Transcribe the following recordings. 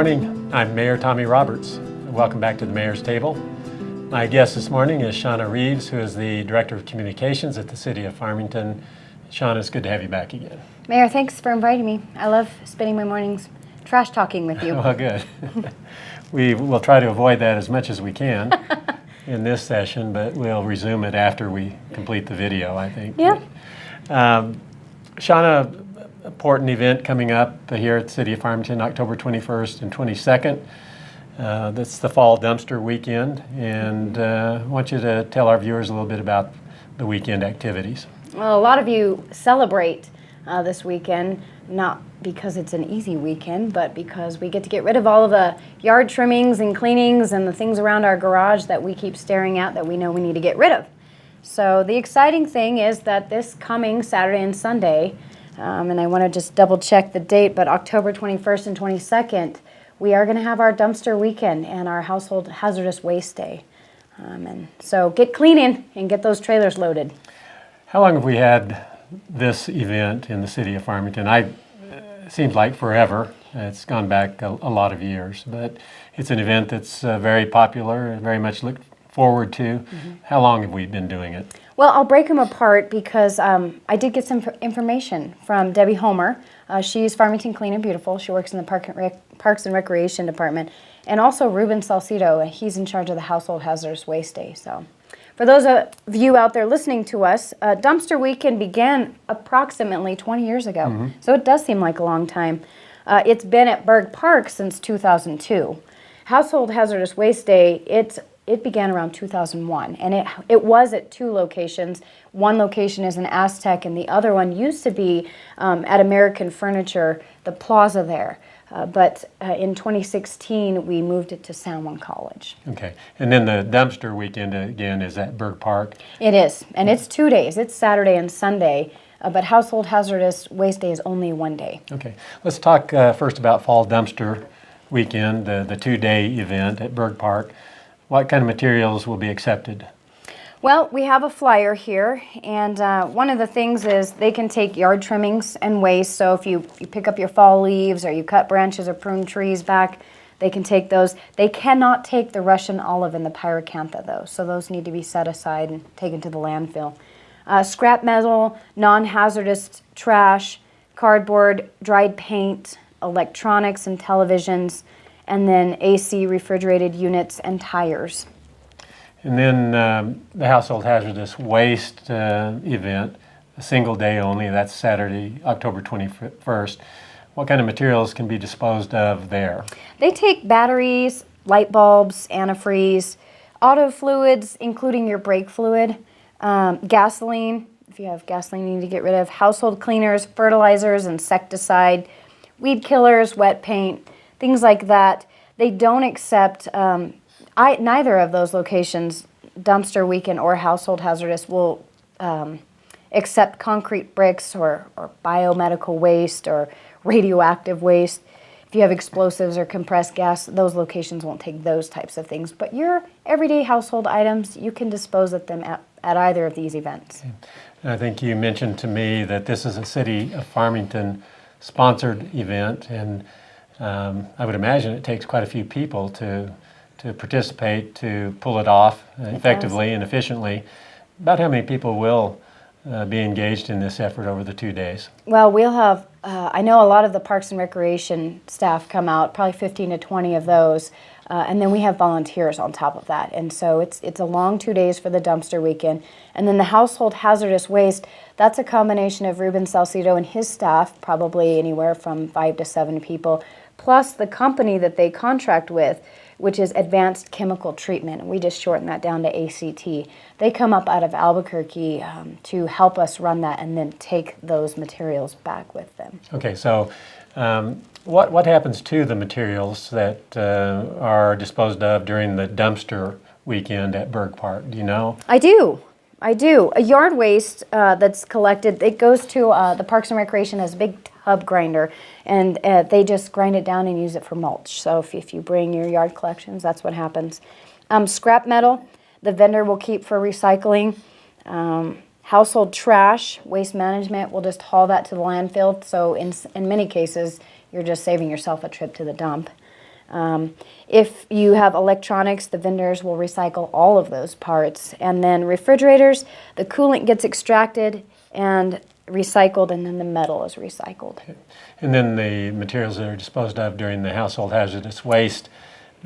morning. I'm Mayor Tommy Roberts. Welcome back to the Mayor's Table. My guest this morning is Shaña Reeves, who is the Director of Communications at the City of Farmington. Shaña, it's good to have you back again. Mayor, thanks for inviting me. I love spending my mornings trash talking with you. Well, good. We will try to avoid that as much as we can in this session, but we'll resume it after we complete the video, I think. Yeah. Shaña, important event coming up here at the City of Farmington, October 21st and 22nd. That's the Fall Dumpster Weekend, and I want you to tell our viewers a little bit about the weekend activities. Well, a lot of you celebrate this weekend, not because it's an easy weekend, but because we get to get rid of all of the yard trimmings and cleanings and the things around our garage that we keep staring at that we know we need to get rid of. So the exciting thing is that this coming Saturday and Sunday, and I want to just double check the date, but October 21st and 22nd, we are going to have our dumpster weekend and our household hazardous waste day. And so get cleaning and get those trailers loaded. How long have we had this event in the City of Farmington? It seems like forever. It's gone back a lot of years, but it's an event that's very popular and very much looked forward to. Mm-hmm. How long have we been doing it? Well, I'll break them apart because I did get some information from Debbie Homer. She's Farmington Clean and Beautiful. She works in the Parks and Recreation Department. And also Ruben Salcido, he's in charge of the Household Hazardous Waste Day. So for those of you out there listening to us, Dumpster Weekend began approximately 20 years ago. Mm-hmm. So it does seem like a long time. It's been at Berg Park since 2002. Household Hazardous Waste Day, it began around 2001, and it was at two locations. One location is in Aztec, and the other one used to be at American Furniture, the plaza there. But in 2016, we moved it to San Juan College. Okay, and then the dumpster weekend again is at Berg Park? It is, and it's 2 days. It's Saturday and Sunday, but Household Hazardous Waste Day is only 1 day. Okay, let's talk first about Fall Dumpster Weekend, the 2-day event at Berg Park. What kind of materials will be accepted? Well, we have a flyer here, and one of the things is they can take yard trimmings and waste. So if you pick up your fall leaves or you cut branches or prune trees back, they can take those. They cannot take the Russian olive and the pyracantha, though, so those need to be set aside and taken to the landfill. Scrap metal, non-hazardous trash, cardboard, dried paint, electronics and televisions, and then AC refrigerated units and tires. And then the Household Hazardous Waste event, a single day only, that's Saturday, October 21st. What kind of materials can be disposed of there? They take batteries, light bulbs, antifreeze, auto fluids, including your brake fluid, gasoline, if you have gasoline you need to get rid of, household cleaners, fertilizers, insecticide, weed killers, wet paint, things like that. They don't accept, neither of those locations, Dumpster Weekend or Household Hazardous, will accept concrete bricks or biomedical waste or radioactive waste. If you have explosives or compressed gas, those locations won't take those types of things. But your everyday household items, you can dispose of them at either of these events. Okay. I think you mentioned to me that this is a City of Farmington sponsored event, and I would imagine it takes quite a few people to participate, to pull it off effectively and efficiently. About how many people will be engaged in this effort over the 2 days? Well, we'll have, I know a lot of the Parks and Recreation staff come out, probably 15 to 20 of those, and then we have volunteers on top of that. And so it's a long 2 days for the dumpster weekend. And then the Household Hazardous Waste, that's a combination of Ruben Salcido and his staff, probably anywhere from 5 to 7 people, plus the company that they contract with, which is Advanced Chemical Treatment. We just shorten that down to ACT. They come up out of Albuquerque to help us run that and then take those materials back with them. Okay, so what happens to the materials that are disposed of during the dumpster weekend at Berg Park? Do you know? I do. A yard waste that's collected, it goes to the Parks and Recreation as a big tub grinder, and they just grind it down and use it for mulch. So if you bring your yard collections, that's what happens. Scrap metal, the vendor will keep for recycling. Household trash, Waste Management will just haul that to the landfill. So in many cases, you're just saving yourself a trip to the dump. If you have electronics, the vendors will recycle all of those parts. And then refrigerators, the coolant gets extracted and recycled, and then the metal is recycled. And then the materials that are disposed of during the household hazardous waste,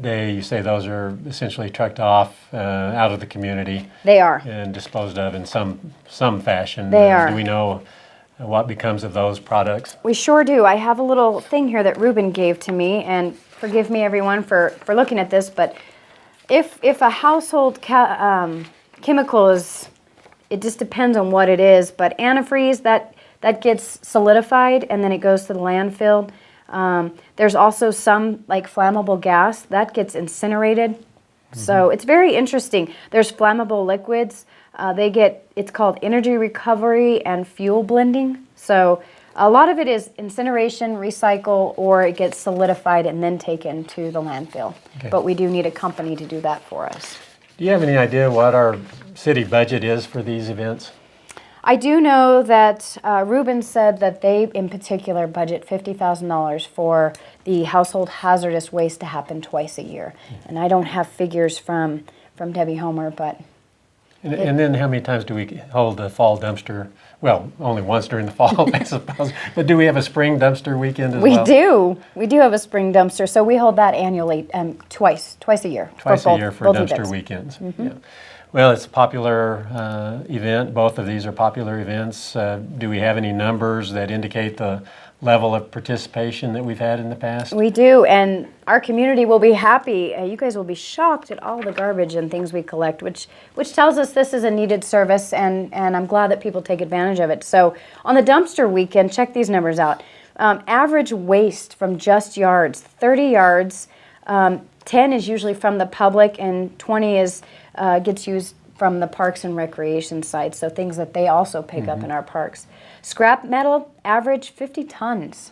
you say those are essentially trucked off out of the community. They are. And disposed of in some fashion. They are. Do we know what becomes of those products? We sure do. I have a little thing here that Ruben gave to me, and forgive me everyone for looking at this, but if a household chemical is, it just depends on what it is, but antifreeze, that gets solidified and then it goes to the landfill. There's also some like flammable gas that gets incinerated. So it's very interesting. There's flammable liquids. It's called energy recovery and fuel blending. So a lot of it is incineration, recycle, or it gets solidified and then taken to the landfill. Okay. But we do need a company to do that for us. Do you have any idea what our city budget is for these events? I do know that Ruben said that they, in particular, budget $50,000 for the household hazardous waste to happen twice a year. And I don't have figures from Debbie Homer, but... And then how many times do we hold the fall dumpster? Well, only once during the fall, I suppose. But do we have a spring dumpster weekend as well? We do. We do have a spring dumpster, so we hold that annually, twice a year. Twice a year for both dumpster events. weekends. Yeah. Well, it's a popular event. Both of these are popular events. Do we have any numbers that indicate the level of participation that we've had in the past? We do, and our community will be happy. You guys will be shocked at all the garbage and things we collect, which tells us this is a needed service, and I'm glad that people take advantage of it. So on the dumpster weekend, check these numbers out. Average waste from just yards, 30 yards, 10 is usually from the public, and 20 gets used from the parks and recreation sites, so things that they also pick up in our parks. Scrap metal, average 50 tons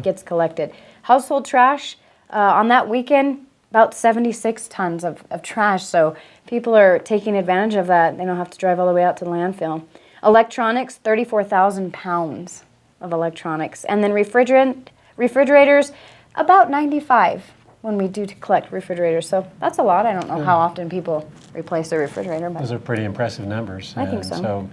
gets collected. Household trash, on that weekend, about 76 tons of trash, so people are taking advantage of that. They don't have to drive all the way out to the landfill. Electronics, 34,000 pounds of electronics. And then refrigerators, about 95 when we do collect refrigerators. So that's a lot. I don't know how often people replace their refrigerator. But those are pretty impressive numbers. I think so. So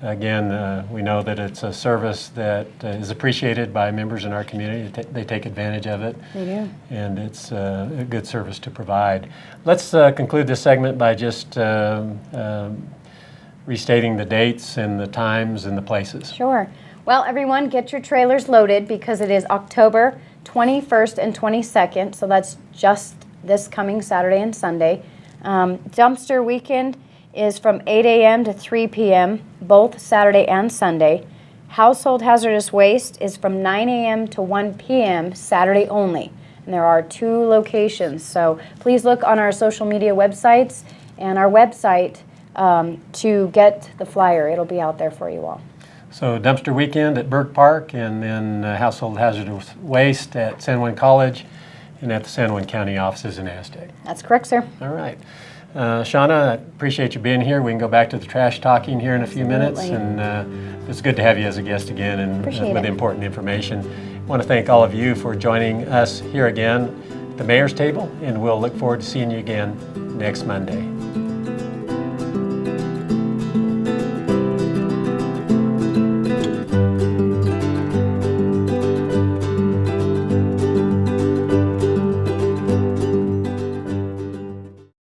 again, we know that it's a service that is appreciated by members in our community. They take advantage of it. They do. And it's a good service to provide. Let's conclude this segment by just restating the dates and the times and the places. Sure. Well, everyone, get your trailers loaded because it is October 21st and 22nd, so that's just this coming Saturday and Sunday. Dumpster weekend is from 8 a.m. to 3 p.m., both Saturday and Sunday. Household hazardous waste is from 9 a.m. to 1 p.m. Saturday only. And there are 2 locations, so please look on our social media websites and our website to get the flyer. It'll be out there for you all. So dumpster weekend at Burke Park, and then household hazardous waste at San Juan College and at the San Juan County offices in Aztec. That's correct, sir. All right. Shauna, I appreciate you being here. We can go back to the trash talking here in a few minutes, and it's good to have you as a guest again and with important information. I want to thank all of you for joining us here again at the Mayor's Table, and we'll look forward to seeing you again next Monday.